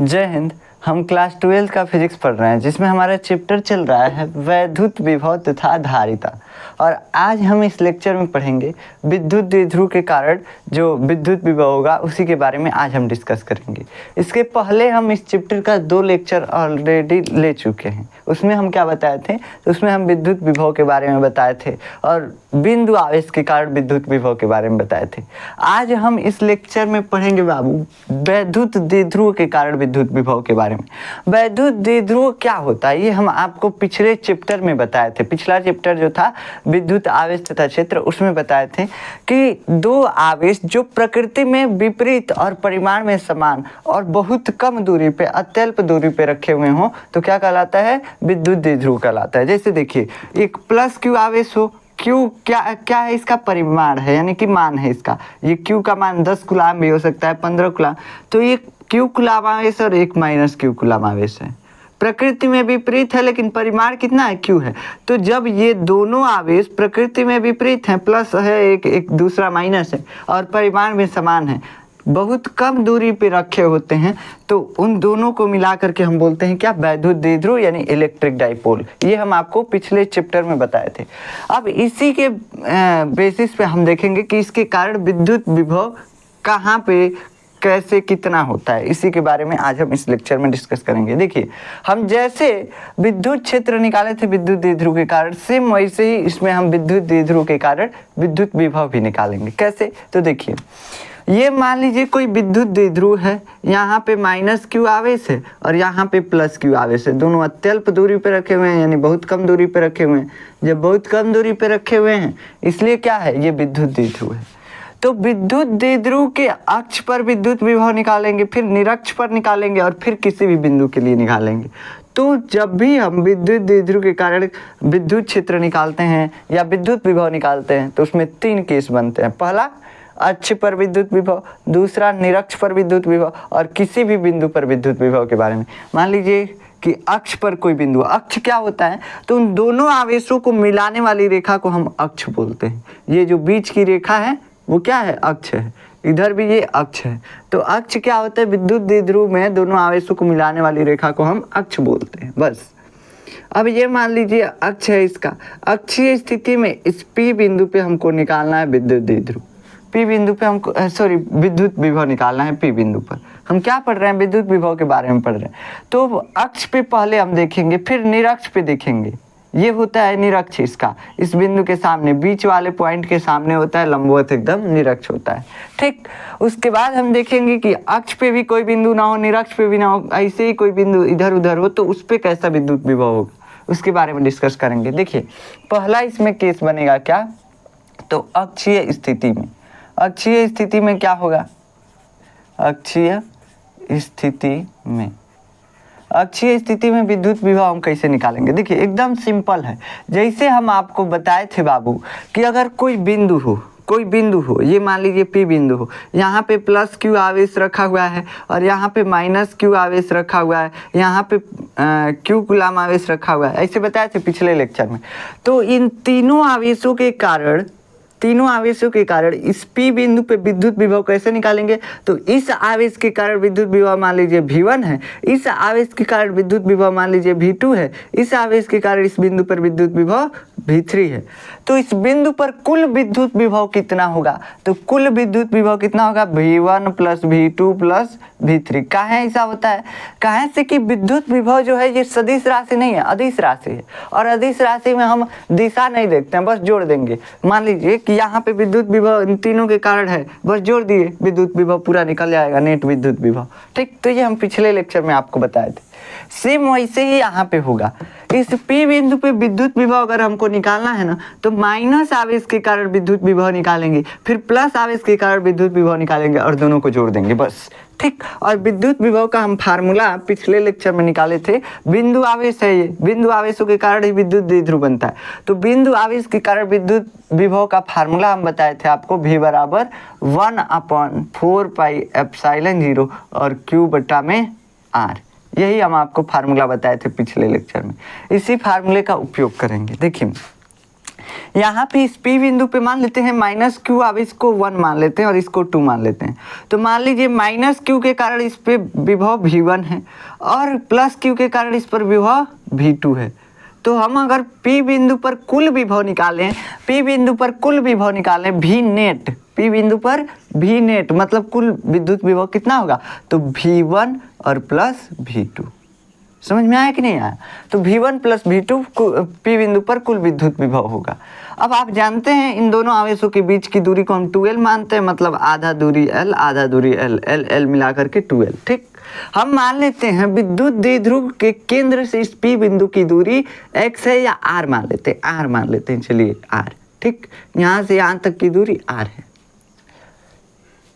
जय हिंद। हम क्लास 12 का फिजिक्स पढ़ रहे हैं जिसमें हमारा चैप्टर चल रहा है वैद्युत विभव तथा धारिता। और आज हम इस लेक्चर में पढ़ेंगे विद्युत द्विध्रुव के कारण जो विद्युत विभव होगा उसी के बारे में आज हम डिस्कस करेंगे। इसके पहले हम इस चैप्टर का 2 लेक्चर ऑलरेडी ले चुके हैं। उसमें हम क्या बताए थे, तो उसमें हम विद्युत विभव के बारे में बताए थे और बिंदु आवेश के कारण विद्युत विभव के बारे में बताए थे। आज हम इस लेक्चर में पढ़ेंगे बाबू वैद्युत द्विध्रुव के कारण विद्युत विभव के बारे में। वैद्युत द्विध्रुव क्या होता है ये हम आपको पिछले चैप्टर में बताए थे। पिछला चैप्टर जो था विद्युत आवेश तथा क्षेत्र, उसमें बताए थे कि 2 आवेश जो प्रकृति में विपरीत और परिमाण में समान और बहुत कम दूरी पे, अत्यल्प दूरी पे रखे हुए हों तो क्या कहलाता है, विद्युत द्विध्रुव कहलाता है। जैसे देखिए एक प्लस क्यू आवेश हो, क्यू क्या है, इसका परिमाण है यानी कि मान है इसका। ये क्यू का मान 10 कूलाम भी हो सकता है, 15 कूलाम। तो ये क्यू कूलाम आवेश और एक माइनस क्यू कूलाम आवेश है। प्रकृति में विपरीत है लेकिन परिमाण कितना है, क्यू है। तो जब ये दोनों आवेश प्रकृति में विपरीत हैं, प्लस है एक दूसरा माइनस है और परिमाण में समान है, बहुत कम दूरी पे रखे होते हैं, तो उन दोनों को मिला करके हम बोलते हैं क्या, वैद्युत द्विध्रुव यानी इलेक्ट्रिक डाइपोल। ये हम आपको पिछले चैप्टर में बताए थे। अब इसी के बेसिस पे हम देखेंगे कि इसके कारण विद्युत विभव कहाँ पे कैसे कितना होता है, इसी के बारे में आज हम इस लेक्चर में डिस्कस करेंगे। देखिए हम जैसे विद्युत क्षेत्र निकाले थे विद्युत द्विध्रुव के कारण, सेम वैसे ही इसमें हम विद्युत द्विध्रुव के कारण विद्युत विभव भी निकालेंगे। कैसे, तो देखिए ये मान लीजिए कोई विद्युत द्विध्रुव है, यहाँ पे माइनस क्यू आवेश है और यहाँ पे प्लस क्यू आवेश है। दोनों अत्यल्प दूरी पे रखे हुए हैं यानी बहुत कम दूरी पे रखे हुए हैं। जब बहुत कम दूरी पे रखे हुए हैं इसलिए क्या है, ये विद्युत द्विध्रुव है। तो विद्युत द्विध्रुव के अक्ष पर विद्युत विभव निकालेंगे, फिर निरक्ष पर निकालेंगे और फिर किसी भी बिंदु के लिए निकालेंगे। तो जब भी हम विद्युत द्विध्रुव के कारण विद्युत क्षेत्र निकालते हैं या विद्युत विभव निकालते हैं तो उसमें 3 केस बनते हैं। पहला अक्ष पर विद्युत विभव, दूसरा निरक्ष पर विद्युत विभव और किसी भी बिंदु पर विद्युत विभव के बारे में। मान लीजिए कि अक्ष पर कोई बिंदु, अक्ष क्या होता है, तो उन दोनों आवेशों को मिलाने वाली रेखा को हम अक्ष बोलते हैं। ये जो बीच की रेखा है वो क्या है, अक्ष है। इधर भी ये अक्ष है। तो अक्ष क्या होता है, विद्युत द्विध्रुव में दोनों आवेशों को मिलाने वाली रेखा को हम अक्ष बोलते हैं। बस अब ये मान लीजिए अक्ष है, इसका अक्षीय स्थिति में इस P बिंदु पे हमको निकालना है विद्युत द्विध्रुव। P बिंदु पे हमको विद्युत विभव निकालना है। P बिंदु पर हम क्या पढ़ रहे हैं, विद्युत विभव के बारे में पढ़ रहे हैं। तो अक्ष पे पहले हम देखेंगे, फिर निरक्ष पे देखेंगे। ये होता है निरक्ष, इसका इस बिंदु के सामने, बीच वाले पॉइंट के सामने होता है, लंबवत एकदम निरक्ष होता है। ठीक, उसके बाद हम देखेंगे कि अक्ष पे भी कोई बिंदु ना हो, निरक्ष पे भी ना हो, ऐसे ही कोई बिंदु इधर उधर हो तो उस पे कैसा विद्युत विभव होगा उसके बारे में डिस्कस करेंगे। देखिए पहला इसमें केस बनेगा क्या, तो अक्षीय स्थिति में। अक्षीय स्थिति में क्या होगा, अक्षीय स्थिति में, अक्षीय स्थिति में विद्युत विभव हम कैसे निकालेंगे। देखिए एकदम सिंपल है। जैसे हम आपको बताए थे बाबू कि अगर कोई बिंदु हो, ये मान लीजिए P बिंदु हो, यहाँ पे प्लस क्यू आवेश रखा हुआ है और यहाँ पे माइनस क्यू आवेश रखा हुआ है, यहाँ पे क्यू कूलाम आवेश रखा हुआ है, ऐसे बताए थे पिछले लेक्चर में। तो इन तीनों आवेशों के कारण इस P बिंदु पे विद्युत विभव कैसे निकालेंगे, तो इस आवेश के कारण विद्युत विभव मान लीजिए V1 है, इस आवेश के कारण विद्युत विभव मान लीजिए V2 है, इस आवेश के कारण इस बिंदु पर विद्युत विभव V3 है। तो इस बिंदु पर कुल विद्युत विभव कितना होगा, तो कुल विद्युत विभव कितना होगा, V1 plus V2 plus V3। काहे ऐसा होता है, काहे से कि विद्युत विभव जो है ये सदिश राशि नहीं है, अदिश राशि है। और अदिश राशि में हम दिशा नहीं देखते हैं, बस जोड़ देंगे। मान लीजिए कि यहाँ पे विद्युत विभव इन तीनों के कारण है, बस जोड़ दिए, विद्युत विभव पूरा निकल जाएगा, नेट विद्युत विभव। ठीक, तो ये हम पिछले लेक्चर में आपको बताए थे। सेम वैसे ही यहाँ पे होगा। इस P बिंदु पे विद्युत विभव अगर हमको निकालना है ना, तो माइनस आवेश के कारण विद्युत विभव निकालेंगे, फिर प्लस आवेश के कारण विद्युत विभव निकालेंगे और दोनों को जोड़ देंगे, बस। ठीक, और विद्युत विभव का हम फार्मूला पिछले लेक्चर में निकाले थे। बिंदु आवेश है, ये बिंदु आवेशों के कारण ही विद्युत द्विध्रुव बनता है। तो बिंदु आवेश के कारण विद्युत विभव का फार्मूला हम बताए थे आपको, V बराबर 1/4πε0 और Q बटा में R। यही हम आपको फार्मूला बताए थे पिछले लेक्चर में। इसी फार्मूले का उपयोग करेंगे। देखिए यहाँ पे इस P बिंदु पे मान लेते हैं माइनस क्यू, अब इसको 1 मान लेते हैं और इसको 2 मान लेते हैं। तो मान लीजिए माइनस क्यू के कारण इस पे विभव V1 है और प्लस क्यू के कारण इस पर विभव V2 है। तो हम अगर P बिंदु पर कुल विभव निकालें, P बिंदु पर कुल विभव निकालें V नेट, P बिंदु पर V नेट मतलब कुल विद्युत विभव कितना होगा, तो V1 और प्लस V2। समझ में आया कि नहीं आया? तो V1 प्लस V2 P बिंदु पर कुल विद्युत विभव होगा। अब आप जानते हैं इन दोनों आवेशों के बीच की दूरी को हम 2L मानते हैं, मतलब आधा दूरी L आधा दूरी L, L मिलाकर के 2L। ठीक, हम मान लेते हैं विद्युत द्विध्रुव के केंद्र से इस P बिंदु की दूरी x है या r मान लेते हैं, r मान लेते हैं, चलिए r। ठीक, यहाँ से यहाँ तक की दूरी r है।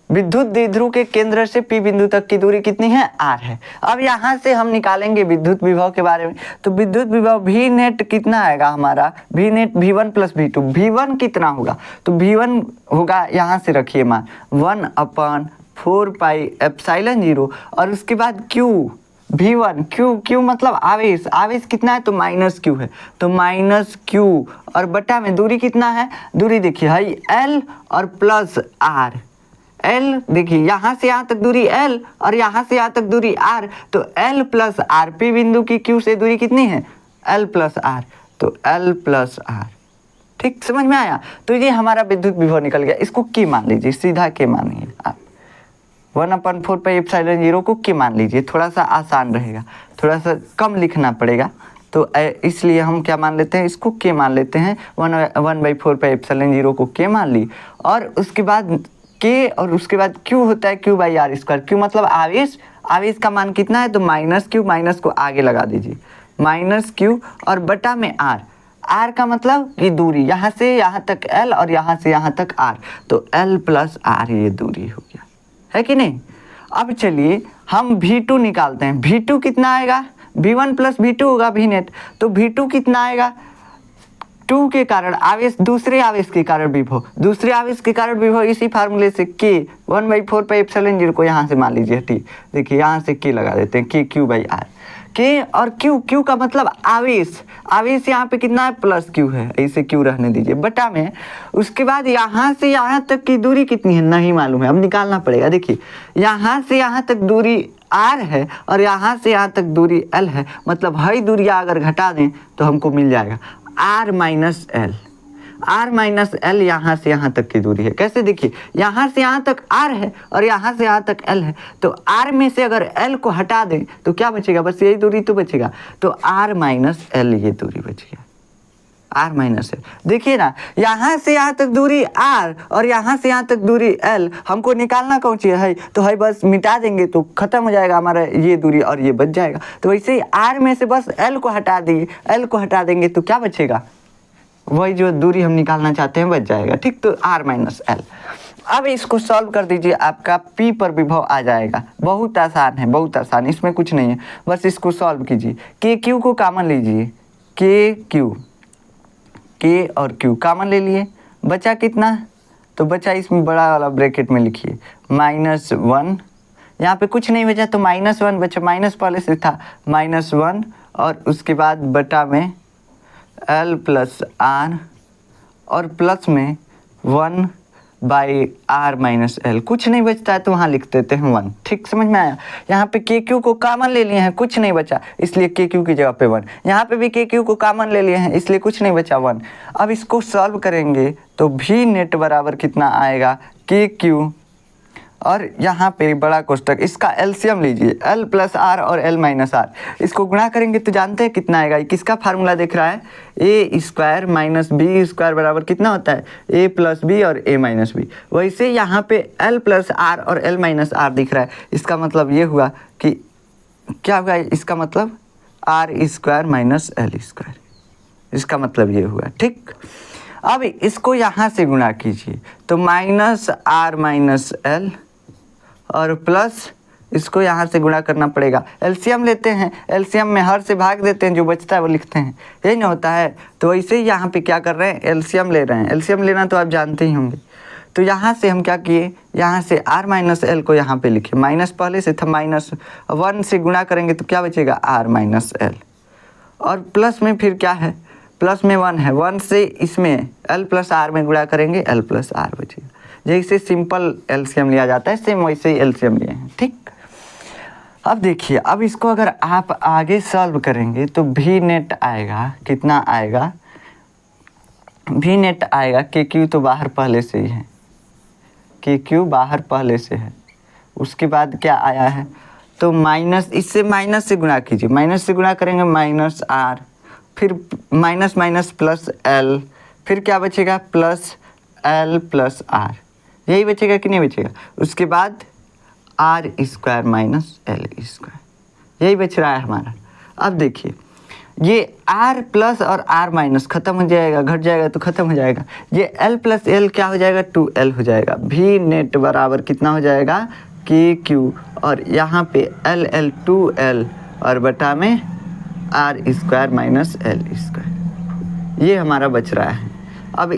विद्युत द्विध्रुव के केंद्र से P बिंदु तक की दूरी कितनी है, r है। अब यहाँ से हम निकालेंगे विद्युत विभव के बारे में। तो विद्युत विभव V नेट कितना आएगा हमारा, V net V1 plus V2। V1 कितना होगा, तो V1 होगा, यहाँ से रखिए मान 1/4 पाई एप्सिलॉन 0 और उसके बाद Q V1 Q मतलब आवेश, आवेश कितना है, तो माइनस Q है, तो माइनस Q और बटा में दूरी कितना है, दूरी देखिए है L और प्लस R। L देखिए यहाँ से यहाँ तक दूरी L और यहाँ से यहाँ तक दूरी R, तो L प्लस R। P बिंदु की Q से दूरी कितनी है, L प्लस R, तो L प्लस R। ठीक, समझ में आया? तो ये हमारा विद्युत विभव निकल गया। इसको K मान लीजिए, सीधा K मानिए आप। 1/4 पाई एप्सिलॉन 0 को K मान लीजिए, थोड़ा सा आसान रहेगा, थोड़ा सा कम लिखना पड़ेगा, तो इसलिए हम क्या मान लेते हैं, इसको K मान लेते हैं। 1/4 पाई एप्सिलॉन 0 को K मान ली और उसके बाद K और उसके बाद Q होता है Q by R square. Q मतलब आवेश, आवेश का मान कितना है, तो माइनस Q, माइनस को आगे लगा दीजिए, माइनस Q और बटा में R। R का मतलब कि दूरी यहाँ से यहाँ तक L और यहाँ से यहाँ तक R, तो L प्लस R ये दूरी हो गया, है कि नहीं? अब चलिए हम V2 निकालते हैं। V2 कितना आएगा, V1 प्लस V2 होगा V नेट, तो V2 कितना आएगा, 2 के कारण आवेश, दूसरे आवेश के कारण विभव, दूसरे आवेश के कारण विभव इसी फार्मूले से K 1/4 पाई एप्सिलॉन 0 को यहाँ से मान लीजिए। ठीक, देखिए यहाँ से K लगा देते हैं, K Q by R। K और Q का मतलब आवेश, आवेश यहाँ पे कितना है, प्लस Q है, ऐसे Q रहने दीजिए, बटा में उसके बाद यहाँ से यहाँ तक की दूरी कितनी है नहीं मालूम है, अब निकालना पड़ेगा। देखिए यहाँ से यहाँ तक दूरी R है और यहाँ से यहाँ तक दूरी L है, मतलब हर दूरियाँ अगर घटा दें तो हमको मिल जाएगा R minus L। R minus L यहाँ से यहाँ तक की दूरी है। कैसे, देखिए यहाँ से यहाँ तक R है और यहाँ से यहाँ तक L है, तो R में से अगर L को हटा दें तो क्या बचेगा, बस यही दूरी तो बचेगा, तो R माइनस L ये दूरी बच गया, R माइनस L। देखिए ना, यहाँ से यहाँ तक दूरी R और यहाँ से यहाँ तक दूरी L, हमको निकालना कौन सी है, तो है बस मिटा देंगे तो खत्म हो जाएगा हमारा ये दूरी और ये बच जाएगा। तो वैसे ही R में से बस L को हटा देंगे, L को हटा देंगे तो क्या बचेगा, वही जो दूरी हम निकालना चाहते हैं बच जाएगा। ठीक, तो R माइनस L। अब इसको सॉल्व कर दीजिए, आपका P पर विभव आ जाएगा। बहुत आसान है, बहुत आसान, इसमें कुछ नहीं है, बस इसको सॉल्व कीजिए। K Q को कॉमन लीजिए, K और Q कॉमन ले लिए, बचा कितना, तो बचा इसमें बड़ा वाला ब्रैकेट में लिखिए -1, यहाँ पे कुछ नहीं बचा तो -1 बचा, माइनस पहले से था, -1 और उसके बाद बटा में L प्लस R और प्लस में 1 बाई R माइनस L। कुछ नहीं बचता है तो वहाँ लिख देते हैं 1। ठीक, समझ में आया? यहाँ पे K Q को कॉमन ले लिए हैं, कुछ नहीं बचा, इसलिए K Q की जगह पे 1। यहाँ पे भी K Q को कॉमन ले लिए हैं, इसलिए कुछ नहीं बचा, 1। अब इसको सॉल्व करेंगे तो V नेट बराबर कितना आएगा, K Q और यहाँ पे बड़ा कोष्टक, इसका एलसीएम लीजिए, L प्लस R और L माइनस R, इसको गुणा करेंगे तो जानते हैं कितना आएगा। किसका फार्मूला दिख रहा है, A square minus B square बराबर कितना होता है, A प्लस बी और A माइनस बी। वैसे यहाँ पे L प्लस R और L माइनस R दिख रहा है, इसका मतलब ये हुआ कि क्या हुआ, इसका मतलब R square minus L square, इसका मतलब ये हुआ। ठीक, अब इसको यहाँ से गुणा कीजिए तो -R माइनस L और प्लस इसको यहाँ से गुणा करना पड़ेगा। एलसीएम लेते हैं, एलसीएम में हर से भाग देते हैं, जो बचता है वो लिखते हैं, यही ना होता है। तो वैसे ही यहाँ पे क्या कर रहे हैं, एलसीएम ले रहे हैं। एलसीएम लेना तो आप जानते ही होंगे। तो यहाँ से हम क्या किए, यहाँ से R माइनस L को यहाँ पे लिखे, माइनस पहले से था, -1 से गुणा करेंगे तो क्या बचेगा, R माइनस L और प्लस में फिर क्या है, प्लस में 1 है, 1 से इसमें L प्लस R में गुणा करेंगे, L प्लस R बचेगा। जैसे सिंपल एलसीएम लिया जाता है सेम वैसे ही एलसीएम लिए हैं, ठीक। अब देखिए, अब इसको अगर आप आगे सॉल्व करेंगे तो भी नेट आएगा, कितना आएगा, भी नेट आएगा, के क्यू तो बाहर पहले से ही है, के क्यू बाहर पहले से है। उसके बाद क्या आया है, तो माइनस, इससे माइनस से गुणा कीजिए, माइनस से गुणा करेंगे माइनस R, फिर माइनस माइनस प्लस L, फिर क्या बचेगा प्लस L प्लस R, यही बचेगा कि नहीं बचेगा। उसके बाद R square minus L square, यही बच रहा है हमारा। अब देखिए, ये R प्लस और R माइनस खत्म हो जाएगा, घट जाएगा तो खत्म हो जाएगा। ये L प्लस L क्या हो जाएगा, 2L हो जाएगा। भी नेट बराबर कितना हो जाएगा, के क्यू, और यहाँ पे L L 2L और बटा में R square minus L square, ये हमारा बच रहा है। अब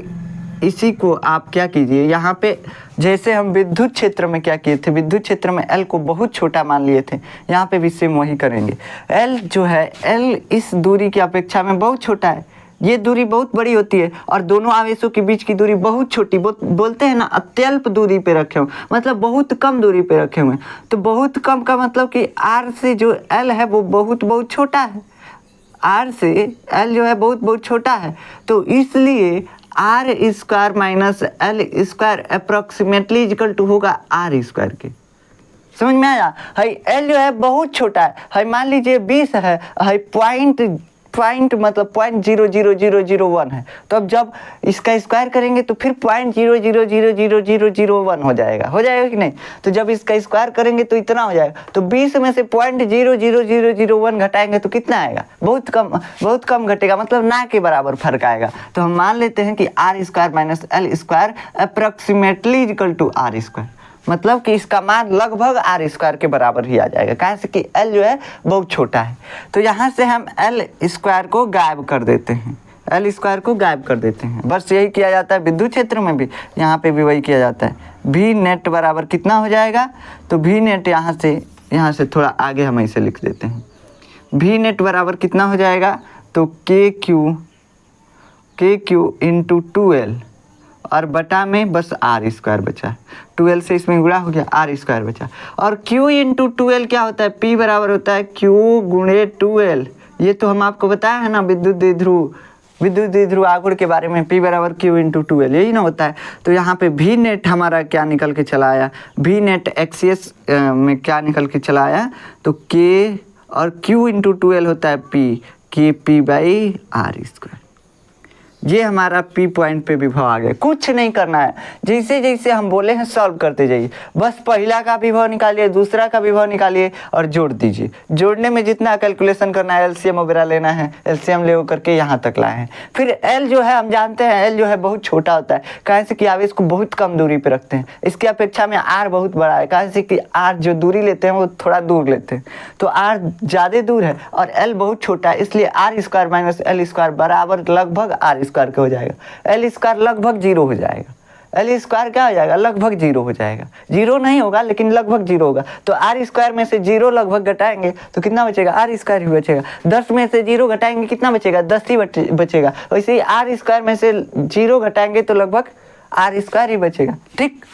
इसी को आप क्या कीजिए, यहाँ पे जैसे हम विद्युत क्षेत्र में क्या किए थे, विद्युत क्षेत्र में L को बहुत छोटा मान लिए थे, यहाँ पे भी सेम वही करेंगे। L जो है, L इस दूरी की अपेक्षा में बहुत छोटा है, ये दूरी बहुत बड़ी होती है और दोनों आवेशों के बीच की दूरी बहुत छोटी, बोलते हैं ना अत्यल्प दूरी पे रखे हुए, मतलब बहुत कम दूरी पे रखे हुए। तो बहुत कम का मतलब कि R से जो L है वो बहुत बहुत छोटा है, R से L जो है बहुत बहुत छोटा है। तो इसलिए R square minus L square approximately equal to होगा R स्क्वायर के। समझ में आया। है L जो है बहुत छोटा है, मान लीजिए 20 है, पॉइंट मतलब 0.00001 है। तो अब जब इसका स्क्वायर करेंगे तो फिर 0.0000001 हो जाएगा कि नहीं। तो जब इसका स्क्वायर करेंगे तो इतना हो जाएगा। तो 20 में से 0.00001 घटाएंगे तो कितना आएगा, बहुत कम घटेगा, मतलब ना के बराबर फर्क आएगा। तो हम मान लेते हैं कि R square minus L square approximately equal to R square, मतलब कि इसका मान लगभग R स्क्वायर के बराबर ही आ जाएगा, कारण से कि L जो है बहुत छोटा है। तो यहाँ से हम L स्क्वायर को गायब कर देते हैं, L स्क्वायर को गायब कर देते हैं। बस यही किया जाता है विद्युत क्षेत्र में भी, यहाँ पे भी वही किया जाता है। भी नेट बराबर कितना हो जाएगा, तो भी नेट यहाँ से थोड़ा आगे हम इसे लिख देते हैं। भी नेट बराबर कितना हो जाएगा, तो के क्यू इंटू 2L और बटा में बस R स्क्वायर बचा, 2L से इसमें गुणा हो गया, R स्क्वायर बचा। और Q इंटू 2L क्या होता है, P बराबर होता है Q गुणे 2L। ये तो हम आपको बताया है ना विद्युत द्विध्रुव आघूर्ण के बारे में, P बराबर Q इंटू 2L, यही ना होता है। तो यहाँ पे भी नेट हमारा क्या निकल के चला आया, भी नेट एक्सियस में क्या निकल के चला आया, तो K और Q इंटू 2L होता है P बाई R स्क्वायर। ये हमारा P पॉइंट पे विभव आ गया। कुछ नहीं करना है, जैसे जैसे हम बोले हैं सॉल्व करते जाइए। बस पहला का विभव निकालिए, दूसरा का विभव निकालिए और जोड़ दीजिए। जोड़ने में जितना कैलकुलेशन करना है, एलसीएम वगैरह लेना है, एलसीएम ले करके यहाँ तक लाए हैं। फिर L जो है हम जानते हैं L जो है बहुत छोटा होता है, कारण से कि आवेश को बहुत कम दूरी पे रखते हैं। इसकी अपेक्षा में R बहुत बड़ा है, कारण से कि R जो दूरी लेते हैं वो थोड़ा दूर लेते हैं, तो R ज़्यादा दूर है और L बहुत छोटा है, इसलिए R square minus L square बराबर लगभग R स्क्वायर का हो जाएगा। L स्क्वायर लगभग 0 हो जाएगा, L स्क्वायर क्या हो जाएगा, लगभग 0 हो जाएगा। 0 नहीं होगा लेकिन लगभग 0 होगा। तो R स्क्वायर में से 0 लगभग घटाएंगे तो कितना बचेगा, R स्क्वायर ही बचेगा। 10 में से 0 घटाएंगे कितना बचेगा, 10 ही बचेगा। वैसे ही R स्क्वायर में से 0 घटाएंगे तो लगभग R स्क्वायर ही बचेगा, ठीक।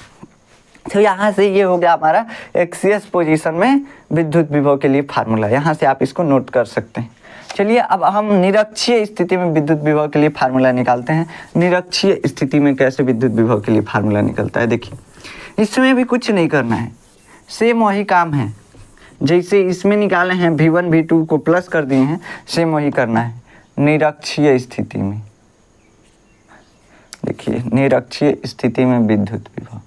तो यहाँ से ये हो गया हमारा एक्सियस पोजीशन में विद्युत विभव के लिए फार्मूला। यहाँ से आप इसको नोट कर सकते हैं। चलिए अब हम निरक्षीय स्थिति में विद्युत विभव के लिए फार्मूला निकालते हैं। निरक्षीय स्थिति में कैसे विद्युत विभव के लिए फार्मूला निकलता है, देखिए इसमें भी कुछ नहीं करना है, सेम वही काम है जैसे इसमें निकाले हैं। V1 V2 को प्लस कर दिए हैं, सेम वही करना है निरक्षीय स्थिति में। देखिए निरक्षीय स्थिति में विद्युत विभव,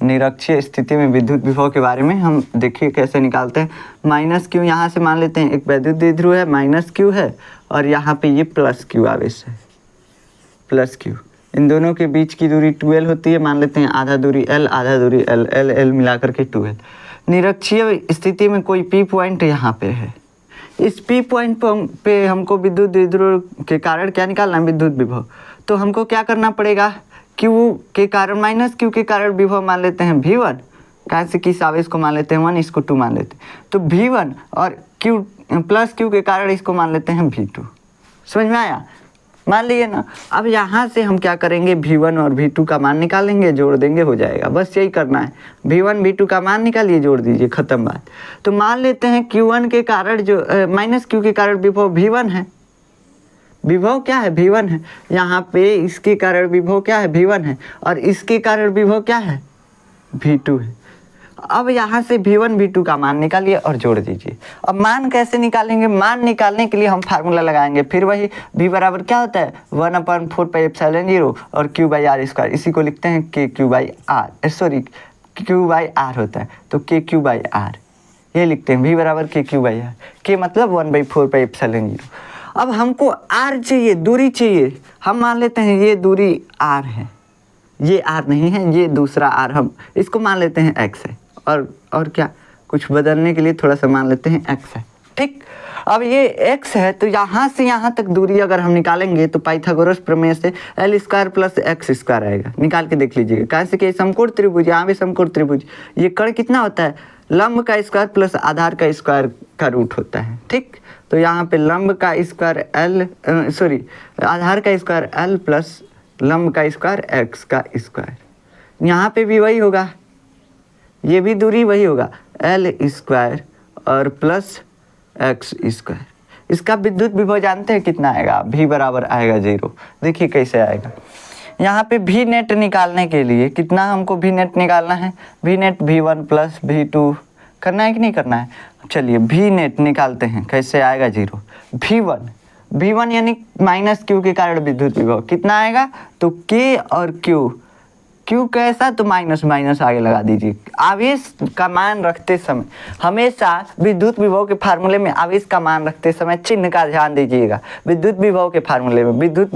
निरक्षीय स्थिति में विद्युत विभव के बारे में हम देखिए कैसे निकालते हैं। माइनस क्यू यहाँ से मान लेते हैं, एक वैद्युत द्विध्रुव है, माइनस क्यू है और यहाँ पे ये प्लस क्यू आवेश है, प्लस क्यू। इन दोनों के बीच की दूरी 2L होती है, मान लेते हैं आधा दूरी L आधा दूरी L, L L मिलाकर के 2L। निरक्षीय स्थिति में कोई P पॉइंट यहाँ पे है, इस P पॉइंट पे हमको विद्युत द्विध्रुव के कारण क्या निकालना है, विद्युत विभव। तो हमको क्या करना पड़ेगा, Q के कारण माइनस Q के कारण विभव मान लेते हैं V1, कारण से किस आवेश को मान लेते हैं 1, इसको 2 मान लेते हैं। तो V1 और Q प्लस क्यू के कारण इसको मान लेते हैं V2। समझ में आया? मान लिए ना। अब यहाँ से हम क्या करेंगे, V1 और V2 का मान निकालेंगे, जोड़ देंगे, हो जाएगा। बस यही करना है, V1 V2 का मान निकालिए, जोड़ दीजिए, खत्म बात। तो मान लेते हैं Q1 के कारण जो माइनस Q के कारण विभव V1 है। विभव क्या है? V1 है। यहाँ पे इसके कारण विभव क्या है? V1 है। और इसके कारण विभव क्या है? V2 है। अब यहाँ से V1 V2 का मान निकालिए और जोड़ दीजिए। अब मान कैसे निकालेंगे? मान निकालने के लिए हम फार्मूला लगाएंगे, फिर वही V बराबर क्या होता है, 1/4πε0 और Q/r²। इसी को लिखते हैं KQ/r, सॉरी Q/r होता है, तो KQ/r ये लिखते हैं। V बराबर KQ/r, K मतलब 1/4πε0। अब हमको R चाहिए, दूरी चाहिए। हम मान लेते हैं ये दूरी R है, ये R नहीं है, ये दूसरा R, हम इसको मान लेते हैं X है। और क्या, कुछ बदलने के लिए थोड़ा सा मान लेते हैं X है। ठीक, अब ये X है, तो यहाँ से यहाँ तक दूरी अगर हम निकालेंगे तो पाइथागोरस प्रमेय से L² + X² आएगा। निकाल के देख लीजिएगा। कैसे कि समकोण त्रिभुज, यहाँ भी समकोण त्रिभुज, ये कर्ण कितना होता है, लंब का स्क्वायर प्लस आधार का स्क्वायर का रूट होता है। ठीक, तो यहाँ पे लंब का स्क्वायर आधार का स्क्वायर L प्लस लंब का स्क्वायर X का स्क्वायर। यहाँ पे भी वही होगा, ये भी दूरी वही होगा, L² और प्लस X²। इसका विद्युत विभव जानते हैं कितना आएगा? V बराबर आएगा 0। देखिए कैसे आएगा। यहाँ पे V नेट निकालने के लिए कितना हमको V नेट निकालना है? V net V1 plus V2 करना है कि नहीं करना है? चलिए V नेट निकालते हैं। कैसे आएगा? 0। V1 यानी माइनस Q के कारण विद्युत विभव कितना आएगा? तो K और Q कैसा, तो माइनस माइनस आगे लगा दीजिए। आवेश का मान रखते समय हमेशा विद्युत विभव के फार्मूले में आवेश का मान रखते समय चिन्ह का ध्यान दीजिएगा। विद्युत विभव के फार्मूले में, विद्युत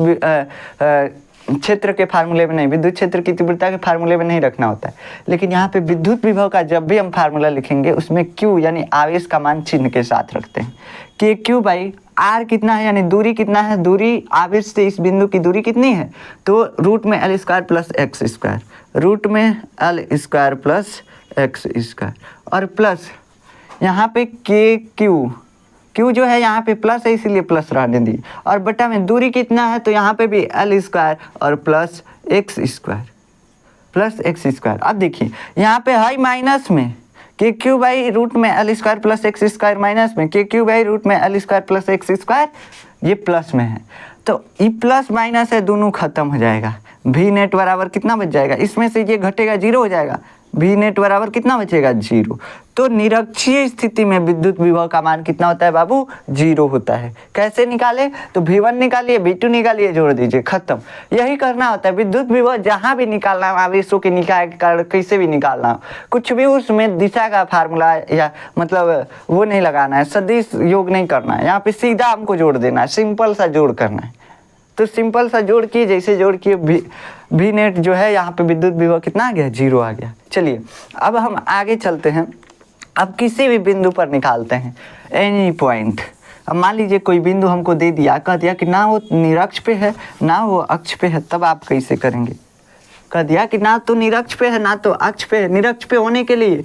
क्षेत्र के फार्मूले में नहीं, विद्युत क्षेत्र की तीव्रता के फार्मूले में नहीं रखना होता है। लेकिन यहाँ पे विद्युत विभव का जब भी हम फार्मूला लिखेंगे उसमें Q यानी आवेश का मान चिन्ह के साथ रखते हैं। KQ/R कितना है, यानी दूरी कितना है? दूरी आवेश से इस बिंदु की दूरी कितनी है? तो रूट में L² + X², रूट में L² + X² और प्लस यहाँ पे Q जो है यहाँ पे प्लस है, इसीलिए प्लस रहने दी। और बटा में दूरी कितना है, तो यहाँ पे भी L² और प्लस X²। अब देखिए यहाँ पे है माइनस में KQ/रूट में L² + X² माइनस में KQ/रूट में L² + X², ये प्लस में है। तो ये प्लस माइनस है, दोनों खत्म हो जाएगा। V नेट बराबर कितना बच जाएगा? इसमें से ये घटेगा, 0 हो जाएगा। V नेट बराबर कितना बचेगा? 0। तो निरक्षीय स्थिति में विद्युत विभव का मान कितना होता है बाबू? 0 होता है। कैसे निकाले? तो V1 निकालिए, V2 निकालिए, जोड़ दीजिए, खत्म। यही करना होता है। विद्युत विभव जहाँ भी निकालना हो, आवेशों के निकाय के कारण कैसे भी निकालना हो, कुछ भी उसमें दिशा का फार्मूला या मतलब वो नहीं लगाना है, सदिश योग नहीं करना है। यहाँ पे सीधा हमको जोड़ देना है, सिंपल सा जोड़ करना है। तो सिंपल सा जोड़ किए, जैसे जोड़ किए V नेट जो है यहाँ पे विद्युत विभव कितना आ गया? 0 आ गया। चलिए अब हम आगे चलते हैं। अब किसी भी बिंदु पर निकालते हैं, एनी पॉइंट। अब मान लीजिए कोई बिंदु हमको दे दिया, कह दिया कि ना वो निरक्ष पे है ना वो अक्ष पे है, तब आप कैसे करेंगे? कह दिया कि ना तो निरक्ष पे है ना तो अक्ष पे है। निरक्ष पे होने के लिए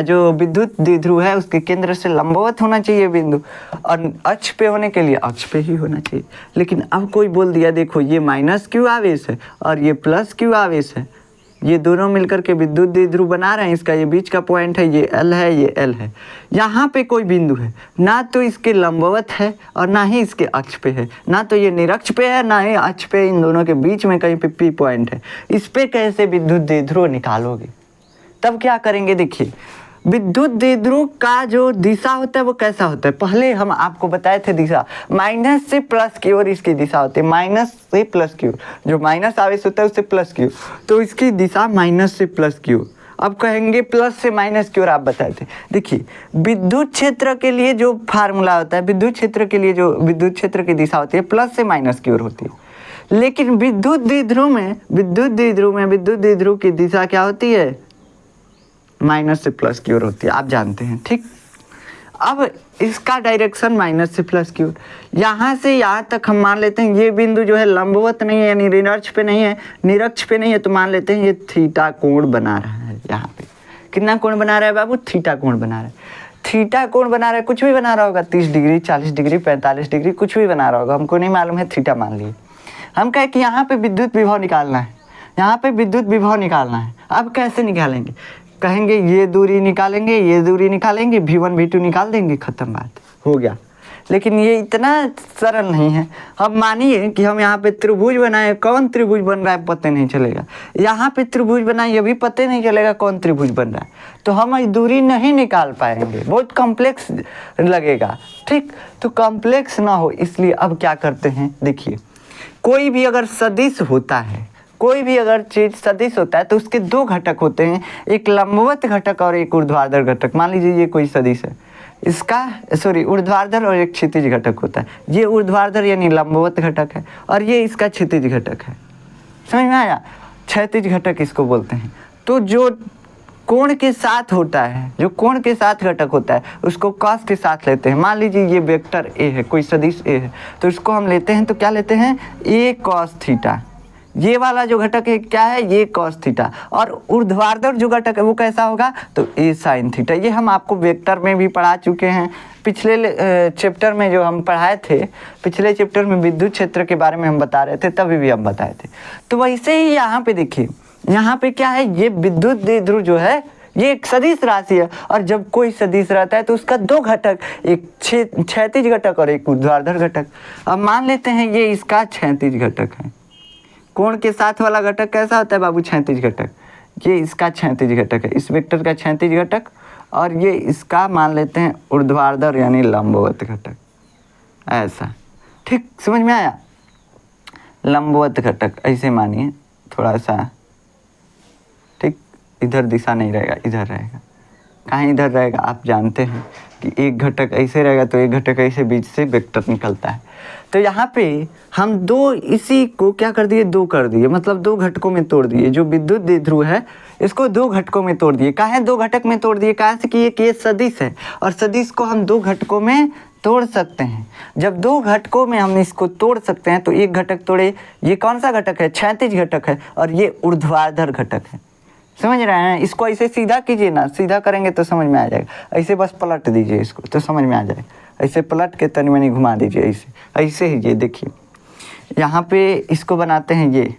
जो विद्युत द्विध्रुव है उसके केंद्र से लंबवत होना चाहिए बिंदु, और अक्ष पे होने के लिए अक्ष पे ही होना चाहिए। लेकिन अब कोई बोल दिया, देखो ये माइनस Q आवेश है और ये प्लस Q आवेश है, ये दोनों मिलकर के विद्युत द्विध्रुव बना रहे हैं। इसका ये बीच का पॉइंट है, ये L है, ये L है। यहाँ पे कोई बिंदु है, ना तो इसके लंबवत है और ना ही इसके अक्ष पे है, ना तो ये निरक्ष पे है ना ही अक्ष पे, इन दोनों के बीच में कहीं पे P पॉइंट है। इस पे कैसे विद्युत द्विध्रुव निकालोगे? तब क्या करेंगे? देखिए विद्युत द्विध्रुव का जो दिशा होता है वो कैसा होता है, पहले हम आपको बताए थे दिशा माइनस से प्लस की ओर इसकी दिशा होती है, माइनस से प्लस की ओर। जो माइनस आवेश होता है उससे प्लस की ओर, तो इसकी दिशा माइनस से प्लस की ओर। अब कहेंगे प्लस से माइनस की ओर, आप बताए थे। देखिए विद्युत क्षेत्र के लिए जो फार्मूला होता है, विद्युत क्षेत्र के लिए जो विद्युत क्षेत्र की दिशा होती है प्लस से माइनस की ओर होती है। लेकिन विद्युत द्विध्रुव की दिशा क्या होती है? माइनस से प्लस की ओर होती है, आप जानते हैं। ठीक, अब इसका डायरेक्शन माइनस से प्लस की ओर। यहाँ से यहाँ तक हम मान लेते हैं ये बिंदु जो है लंबवत नहीं है, यानी निरक्ष पे नहीं है, निरक्ष पे नहीं है, तो मान लेते हैं ये थीटा कोण बना रहा है। यहाँ पे कितना कोण बना रहा है बाबू? थीटा कोण बना रहा है। थीटा कोण बना रहा है, कुछ भी बना रहा होगा, 30 डिग्री, 40 डिग्री, 45 डिग्री, कुछ भी बना रहा होगा, हमको नहीं मालूम है, थीटा मान लिए। हम कहे कि यहाँ पे विद्युत विभव निकालना है, यहाँ पे विद्युत विभव निकालना है। अब कैसे निकालेंगे, कहेंगे ये दूरी निकालेंगे, ये दूरी निकालेंगे, V1 V2 निकाल देंगे, खत्म बात, हो गया। लेकिन ये इतना सरल नहीं है। हम मानिए कि हम यहाँ पे त्रिभुज बनाए, कौन त्रिभुज बन रहा है पता नहीं चलेगा, यहाँ पे त्रिभुज बनाए, ये भी पता नहीं चलेगा कौन त्रिभुज बन रहा है, तो हम दूरी नहीं निकाल पाएंगे, बहुत कॉम्प्लेक्स लगेगा। ठीक, तो कॉम्प्लेक्स ना हो इसलिए अब क्या करते हैं, देखिए कोई भी अगर सदिश होता है, कोई भी अगर चीज सदिश होता है तो उसके दो घटक होते हैं, एक लंबवत घटक और एक ऊर्ध्वाधर घटक। मान लीजिए ये कोई सदिश है, इसका ऊर्ध्वाधर और एक क्षैतिज घटक होता है। ये ऊर्ध्वाधर यानी लंबवत घटक है और ये इसका क्षैतिज घटक है। समझ में आया, क्षैतिज घटक इसको बोलते हैं। तो जो कोण के साथ होता है, जो कोण के साथ घटक होता है उसको कॉस के साथ लेते हैं। मान लीजिए ये वेक्टर ए है, कोई सदिश ए है, तो इसको हम लेते हैं तो क्या लेते हैं, ए कॉस थीटा। ये वाला जो घटक है क्या है, ये कॉस थीटा। और ऊर्ध्वाधर जो घटक है वो कैसा होगा, तो ए साइन थीटा। ये हम आपको वेक्टर में भी पढ़ा चुके हैं, पिछले चैप्टर में जो हम पढ़ाए थे, पिछले चैप्टर में विद्युत क्षेत्र के बारे में हम बता रहे थे, तभी भी हम बताए थे। तो वैसे ही यहाँ पे देखिए, यहाँ पे क्या है, ये विद्युत द्विध्रुव जो है ये एक सदिश राशि है, और जब कोई सदिश रहता है तो उसका दो घटक, एक क्षैतिज घटक और एक ऊर्ध्वाधर घटक। अब मान लेते हैं ये इसका क्षैतिज घटक है। कोण के साथ वाला घटक कैसा होता है बाबू, क्षैतिज घटक। ये इसका क्षैतिज घटक है, इस वेक्टर का क्षैतिज घटक, और ये इसका मान लेते हैं ऊर्ध्वाधर यानी लंबवत घटक, ऐसा। ठीक, समझ में आया, लंबवत घटक ऐसे मानिए थोड़ा सा। ठीक, इधर दिशा नहीं रहेगा, इधर रहेगा। कहाँ इधर रहेगा, आप जानते हैं कि एक घटक ऐसे रहेगा तो एक घटक ऐसे, बीच से वेक्टर निकलता है। तो यहाँ पे हम दो, इसी को क्या कर दिए, दो कर दिए, मतलब दो घटकों में तोड़ दिए। जो विद्युत द्विध्रुव है इसको दो घटकों में तोड़ दिए। कहाँ दो घटक में तोड़ दिए, कहाँ से कि एक ये सदिश है, और सदिश को हम दो घटकों में तोड़ सकते हैं। जब दो घटकों में हम इसको तोड़ सकते हैं तो एक घटक तोड़े, ये कौन सा घटक है, क्षैतिज घटक है, और ये ऊर्ध्वाधर घटक है। समझ रहे हैं, इसको ऐसे सीधा कीजिए ना, सीधा करेंगे तो समझ में आ जाएगा। ऐसे बस पलट दीजिए इसको तो समझ में आ जाएगा। ऐसे पलट के तनी मनी घुमा दीजिए, ऐसे ऐसे ही। ये देखिए यहाँ पे इसको बनाते हैं ये,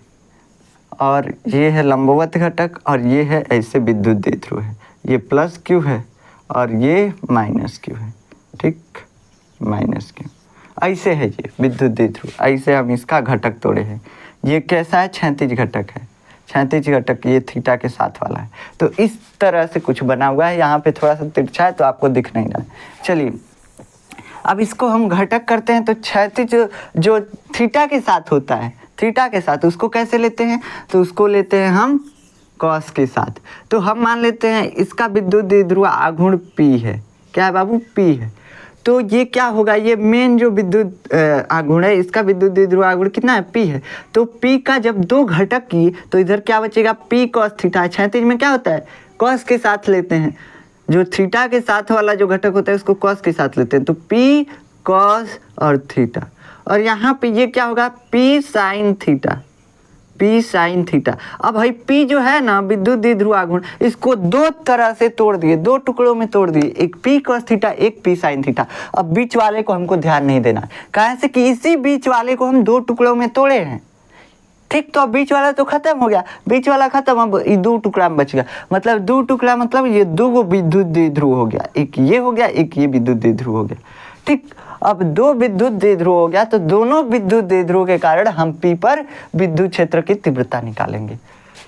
और ये है लंबवत घटक, और ये है ऐसे विद्युत द्विध्रुव है। ये प्लस क्यू है और ये माइनस क्यू है। ठीक, माइनस क्यू ऐसे है ये विद्युत द्विध्रुव। ऐसे हम इसका घटक तोड़े हैं। ये कैसा है, क्षैतिज घटक है। क्षैतिज घटक ये थीटा के साथ वाला है। तो इस तरह से कुछ बना हुआ है। यहाँ पे थोड़ा सा तिरछा है तो आपको दिख नहीं रहा है। चलिए अब इसको हम घटक करते हैं। तो क्षैतिज जो थीटा के साथ होता है, थीटा के साथ, उसको कैसे लेते हैं, तो उसको लेते हैं हम कॉस के साथ। तो हम मान लेते हैं इसका विद्युत द्विध्रुव आघूर्ण P है। क्या है बाबू, P है। तो ये क्या होगा, ये मेन जो विद्युत आघूर्ण है, इसका विद्युत द्विध्रुव आघूर्ण कितना है, P है। तो P का जब दो घटक की, तो इधर क्या बचेगा, P कॉस थीटा। क्षैतिज में क्या होता है, कॉस के साथ लेते हैं। जो थीटा के साथ वाला जो घटक होता है उसको कॉस के साथ लेते हैं। तो P कॉस और थीटा, और यहाँ पे ये क्या होगा, P sine theta, P sine theta. अब भाई P जो है ना विद्युत द्विध्रुव आघूर्ण, इसको दो तरह से तोड़ दिए, दो टुकड़ों में तोड़ दिए, एक P कॉस थीटा, एक P साइन थीटा। अब बीच वाले को हमको ध्यान नहीं देना, कहाँ से कि इसी बीच वाले को हम दो टुकड़ों में तोड़े हैं। ठीक, तो अब बीच वाला तो खत्म हो गया, बीच वाला खत्म, अब ये दो टुकड़ा में बच गया। मतलब दो टुकड़ा मतलब ये दो वो विद्युत द्विध्रुव हो गया, एक ये हो गया, एक ये विद्युत द्विध्रुव हो गया। ठीक, अब दो विद्युत द्विध्रुव हो गया, तो दोनों विद्युत द्विध्रुव के कारण हम P पर विद्युत क्षेत्र की तीव्रता निकालेंगे।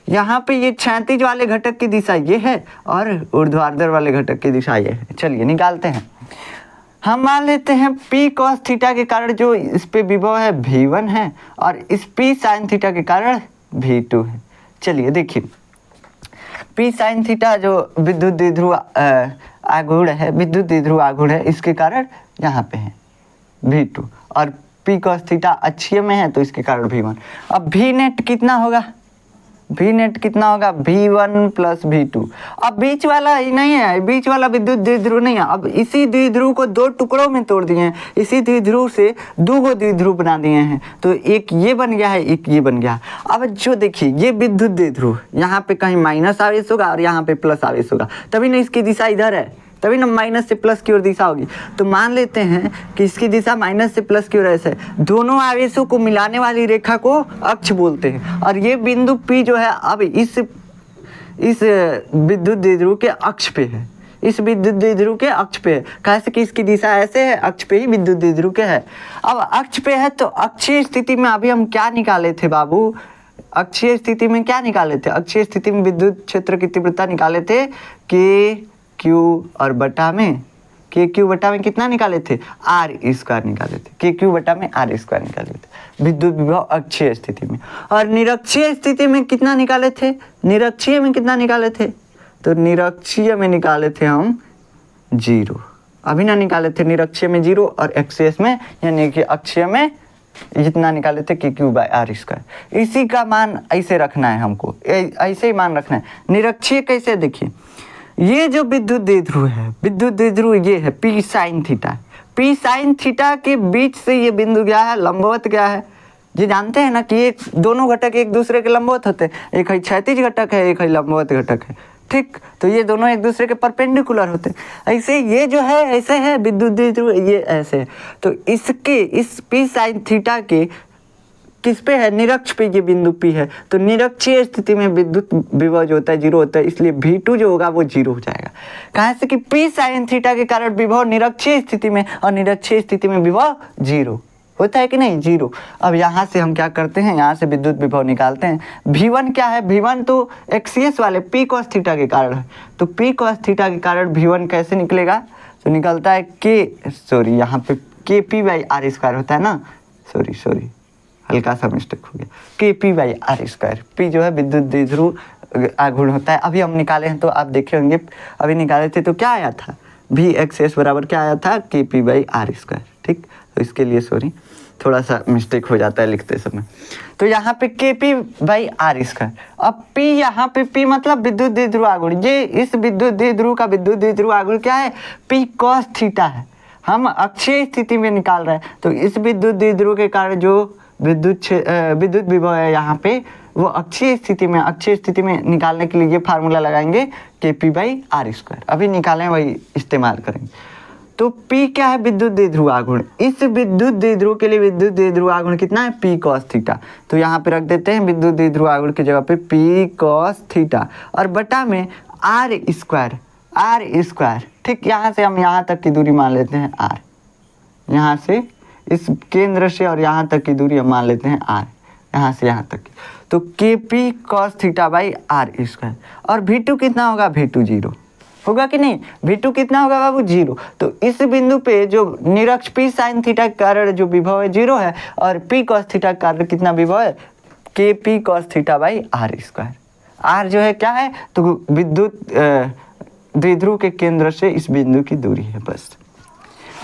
यहाँ पे ये क्षैतिज वाले घटक की दिशा ये है और ऊर्ध्वाधर वाले घटक की दिशा ये है। चलिए निकालते हैं। हम मान लेते हैं P कॉस थीटा के कारण जो इस पे विभव है V1 है, और इस P साइन थीटा के कारण V2 है। चलिए देखिए, P साइन थीटा जो विद्युत द्विध्रुव आघूर्ण है, विद्युत द्विध्रुव आघूर्ण है, इसके कारण यहाँ पे है V2, और P कॉस थीटा अक्षीय में है तो इसके कारण V1। अब V नेट कितना होगा, V नेट कितना होगा, V1 प्लस V2। अब बीच वाला ही नहीं है, बीच वाला विद्युत द्विध्रुव नहीं है। अब इसी द्विध्रुव को दो टुकड़ों में तोड़ दिए हैं, इसी द्विध्रुव से दो गो द्विध्रुव बना दिए हैं। तो एक ये बन गया है, एक ये बन गया। अब जो देखिए ये विद्युत द्विध्रुव, यहाँ पे कहीं माइनस आवेश होगा और यहाँ पे प्लस आवेश होगा, तभी ना इसकी दिशा इधर है। तभी ना माइनस से प्लस की ओर दिशा होगी। तो मान लेते हैं कि इसकी दिशा माइनस से प्लस की ओर ऐसे है। दोनों आवेशों को मिलाने वाली रेखा को अक्ष बोलते हैं। और ये बिंदु P जो है अब इस विद्युत द्विध्रुव के अक्ष पे है, इस विद्युत द्विध्रुव के अक्ष पे है। कैसे कि इसकी दिशा ऐसे है, अक्ष पे ही विद्युत द्विध्रुव के है। अब अक्ष पे है तो अक्षीय स्थिति में अभी हम क्या निकाले थे बाबू? अक्षीय स्थिति में क्या निकाले थे? अक्षीय स्थिति में विद्युत क्षेत्र की तीव्रता निकाले थे के क्यू और बटा में के क्यू बटा में कितना निकाले थे? आर स्क्वायर निकाले थे। के क्यू बटा में आर स्क्वायर निकाले थे विद्युत विभव अक्षीय स्थिति में। और निरक्षीय स्थिति में कितना निकाले थे? निरक्षीय में कितना निकाले थे? तो निरक्षीय में निकाले थे हम 0। अभी ना निकाले थे निरक्षीय में 0 और अक्षीय में यानी कि अक्षीय में जितना निकाले थे के क्यू बाय आर स्क्वायर। इसी का मान ऐसे रखना है हमको, ऐसे ही मान रखना है। निरक्षीय कैसे? देखिए ये जो विद्युत द्विध्रुव है, विद्युत द्विध्रुव ये है P sine theta. P sine theta के बीच से ये बिंदु क्या है? लंबवत क्या है? ये जानते हैं ना कि ये दोनों घटक एक दूसरे के लंबवत होते हैं। एक है क्षैतिज घटक है, एक है लंबवत घटक है। ठीक, तो ये दोनों एक दूसरे के परपेंडिकुलर होते हैं। ऐसे ये जो है ऐसे है विद्युत द्विध्रुव, ये ऐसे है। तो इसके इस पी साइन थीटा के किस पे है? निरक्ष पे ये बिंदु P है। तो निरक्षीय स्थिति में विद्युत विभव जो होता है 0 होता है, इसलिए V2 जो होगा वो 0 हो जाएगा। कहाँ से कि P साइन थीटा के कारण विभव निरक्षीय स्थिति में और निरक्षीय स्थिति में विभव 0 होता है कि नहीं? 0। अब यहाँ से हम क्या करते हैं? यहाँ से विद्युत विभव निकालते हैं। V1 क्या है? V1 तो एक्सियस वाले P cos थीटा के कारण है। तो P cos थीटा के कारण V1 कैसे निकलेगा? तो निकलता है यहाँ पे KP बाई आर स्क्वायर होता है ना, सॉरी हल्का सा मिस्टेक हो गया, KP by R square. P जो है विद्युत द्विध्रुव आघूर्ण होता है। अभी हम निकाले हैं तो आप देखे होंगे, अभी निकाले थे तो क्या आया था? VXS बराबर क्या आया था? KP by R square. ठीक, तो इसके लिए सॉरी, थोड़ा सा मिस्टेक हो जाता है लिखते समय। तो यहाँ पे KP बाई आर स्क्वायर। अब P यहाँ पे P मतलब विद्युत द्विध्रुव आघूर्ण। ये इस विद्युत द्विध्रुव का विद्युत द्विध्रुव आघूर्ण क्या है? P cos थीटा है। हम अक्षीय स्थिति में निकाल रहे हैं तो इस विद्युत द्विध्रुव के कारण जो विद्युत विभव है यहाँ पे वो अक्षीय स्थिति में निकालने के लिए ये फार्मूला लगाएंगे KP बाई आर स्क्वायर। अभी निकालें वही इस्तेमाल करेंगे। तो P क्या है? विद्युत द्विध्रुव आघूर्ण। इस विद्युत द्विध्रुव के लिए विद्युत द्विध्रुव आघूर्ण कितना है? P cos theta. तो यहाँ पे रख देते हैं विद्युत द्विध्रुव आघूर्ण की जगह पे P cos थीटा और बटा में आर स्क्वायर। ठीक, यहाँ से हम यहाँ तक की दूरी मान लेते हैं r। यहाँ से इस केंद्र से और यहाँ तक की दूरी हम मान लेते हैं r, यहाँ से यहाँ तक की। तो KP cos theta by R square. और V2 कितना होगा? V2 0 होगा कि नहीं? V2 कितना होगा बाबू? 0। तो इस बिंदु पे जो निरक्ष P साइन थीटा के कारण जो विभव है 0 है और P cos थीटा के कारण कितना विभव है? KP cos theta by R square. R जो है क्या है? तो विद्युत द्विध्रुव के केंद्र से इस बिंदु की दूरी है बस।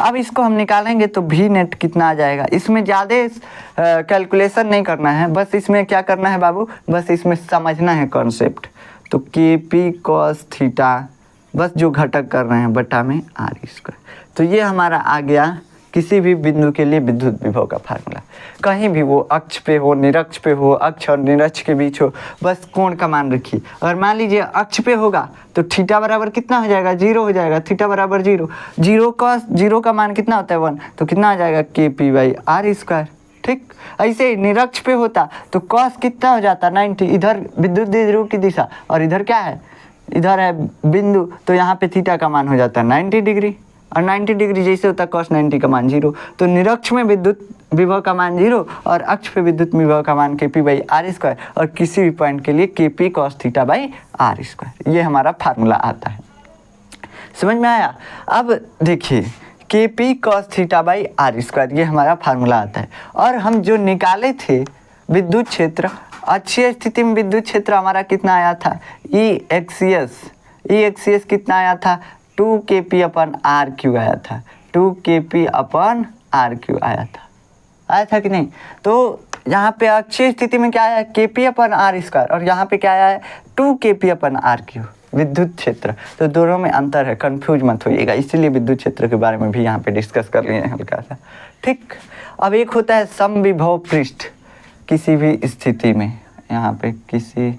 अब इसको हम निकालेंगे तो V नेट कितना आ जाएगा? इसमें ज़्यादा कैलकुलेशन नहीं करना है, बस इसमें क्या करना है बाबू? बस इसमें समझना है कॉन्सेप्ट। तो KP cos थीटा बस जो घटक कर रहे हैं बटा में आर स्क्वायर। तो ये हमारा आ गया किसी भी बिंदु के लिए विद्युत विभव का फार्मूला। कहीं भी वो अक्ष पे हो, निरक्ष पे हो, अक्ष और निरक्ष के बीच हो, बस कोण का मान रखिए। अगर मान लीजिए अक्ष पे होगा तो थीटा बराबर कितना हो जाएगा? 0 हो जाएगा। थीटा बराबर 0, 0 का मान कितना होता है? 1। तो कितना आ जाएगा? KP by R square. ठीक, ऐसे ही निरक्ष पे होता तो cos कितना हो जाता? 90। इधर विद्युत द्विध्रुव की दिशा और इधर क्या है? इधर है बिंदु, तो यहाँ पे थीटा का मान हो जाता है 90 डिग्री। और 90 डिग्री जैसे होता है cos 90 का मान 0। तो निरक्ष में विद्युत विभव का मान 0 और अक्ष पे विद्युत विभव का मान KP बाई आर स्क्वायर और किसी भी पॉइंट के लिए KP cos theta by R square. ये हमारा फार्मूला आता है। समझ में आया? अब देखिए KP cos theta by R square ये हमारा फार्मूला आता है। और हम जो निकाले थे विद्युत क्षेत्र, अक्षीय स्थिति में विद्युत क्षेत्र हमारा कितना आया था? E एक्सियस कितना आया था? 2KP अपन RQ आया था। 2KP अपन RQ आया था कि नहीं? तो यहाँ पे अक्षीय स्थिति में क्या है? KP अपन आर स्क्वायर और यहाँ पे क्या आया है? 2KP अपन RQ विद्युत क्षेत्र। तो दोनों में अंतर है, कंफ्यूज मत होइएगा। इसीलिए विद्युत क्षेत्र के बारे में भी यहाँ पे डिस्कस कर लिए हैं हल्का सा। ठीक, अब एक होता है समविभव पृष्ठ किसी भी स्थिति में, यहाँ पे किसी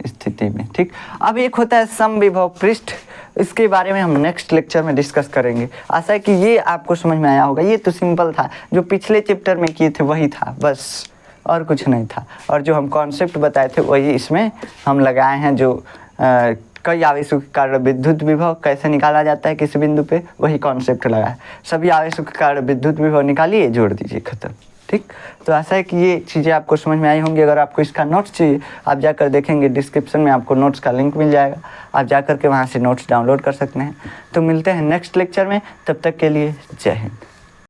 स्थिति में। ठीक, अब एक होता है समविभव पृष्ठ इसके बारे में हम नेक्स्ट लेक्चर में डिस्कस करेंगे। आशा है कि ये आपको समझ में आया होगा। ये तो सिंपल था, जो पिछले चैप्टर में किए थे वही था, बस और कुछ नहीं था। और जो हम कॉन्सेप्ट बताए थे वही इसमें हम लगाए हैं। जो कई आवेशों के कारण विद्युत विभव कैसे निकाला जाता है किसी बिंदु पे, वही कॉन्सेप्ट लगा है। सभी आवेशों के कारण विद्युत विभव निकालिए, जोड़ दीजिए, खत्म। ठीक, तो आशा है कि ये चीज़ें आपको समझ में आई होंगी। अगर आपको इसका नोट्स चाहिए, आप जाकर देखेंगे डिस्क्रिप्शन में आपको नोट्स का लिंक मिल जाएगा, आप जाकर के वहाँ से नोट्स डाउनलोड कर सकते हैं। तो मिलते हैं नेक्स्ट लेक्चर में, तब तक के लिए जय हिंद।